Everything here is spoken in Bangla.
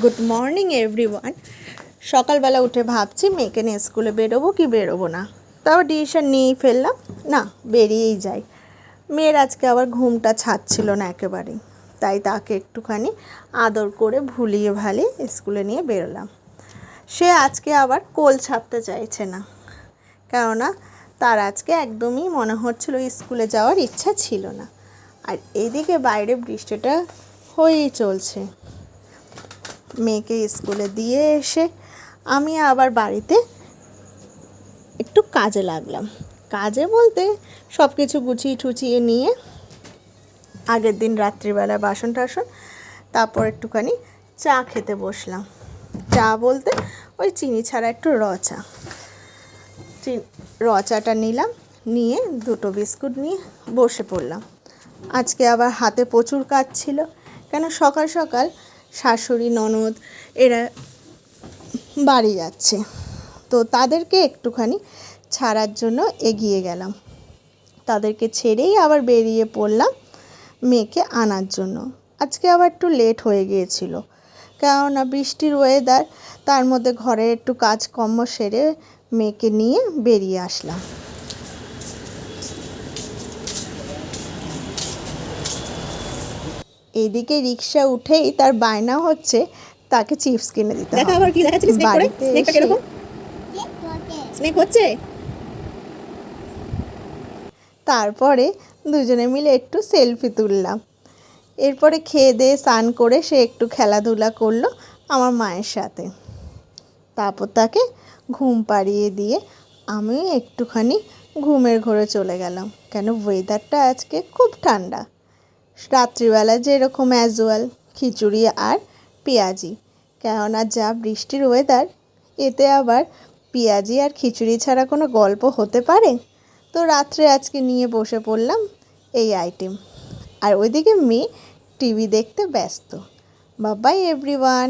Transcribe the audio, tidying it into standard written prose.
Good morning everyone. সকালবেলা উঠে ভাবছি মেয়েকে নিয়ে স্কুলে বেরোবো কি বেরোবো না, তাও ডিসিশন নিয়েই ফেললাম না বেরিয়েই যাই। মেয়ের আজকে আবার ঘুমটা ছাড়ছিল না একেবারেই, তাই তাকে একটুখানি আদর করে ভুলিয়ে ভালিয়ে স্কুলে নিয়ে বেরোলাম। সে আজকে আবার কোল ছাপতে চাইছে না, কেননা তার আজকে একদমই মনে হচ্ছিল স্কুলে যাওয়ার ইচ্ছা ছিল না। আর এইদিকে বাইরে বৃষ্টিটা হয়েই চলছে। মেয়েকে স্কুলে দিয়ে এসে আমি আবার বাড়িতে একটু কাজে লাগলাম। কাজে বলতে সব কিছু গুছিয়ে ঠুচিয়ে নিয়ে আগের দিন রাত্রিবেলা বাসন টাসন, তারপর একটুখানি চা খেতে বসলাম। চা বলতে ওই চিনি ছাড়া একটু চাটা নিলাম, নিয়ে দুটো বিস্কুট নিয়ে বসে পড়লাম। আজকে আবার হাতে প্রচুর কাজ ছিল, কেন সকাল সকাল শাশুড়ি ননদ এরা বাড়ি যাচ্ছে, তো তাদেরকে একটুখানি ছাড়ার জন্য এগিয়ে গেলাম। তাদেরকে ছেড়েই আবার বেরিয়ে পড়লাম মেয়েকে আনার জন্য। আজকে আবার একটু লেট হয়ে গিয়েছিল, কেননা বৃষ্টির ওয়েদার, তার মধ্যে ঘরের একটু কাজকর্ম সেরে মেয়েকে নিয়ে বেরিয়ে আসলাম। এইদিকে রিক্সা উঠেই তার বায়না হচ্ছে তাকে চিপস কিনে দিতে হবে। দেখা আবার কি দেখাচ্ছিস স্নেক করে? স্নেকটা কিরকম? স্নেক হচ্ছে? তারপরে দুজনে মিলে একটু সেলফি তুললাম। এরপরে খেয়ে দিয়ে স্নান করে সে একটু খেলাধুলা করলো আমার মায়ের সাথে। তারপর তাকে ঘুম পাড়িয়ে দিয়ে আমিও একটুখানি ঘুমের ঘরে চলে গেলাম, কেন ওয়েদারটা আজকে খুব ঠান্ডা। রাত্রিবেলা যেরকম অ্যাজুয়াল খিচুড়ি আর পেঁয়াজি, কেননা যা বৃষ্টির ওয়েদার, এতে আবার পেঁয়াজি আর খিচুড়ি ছাড়া কোনো গল্প হতে পারে? তো রাত্রে আজকে নিয়ে বসে পড়লাম এই আইটেম। আর ওইদিকে মেয়ে টিভি দেখতে ব্যস্ত। Bye bye everyone.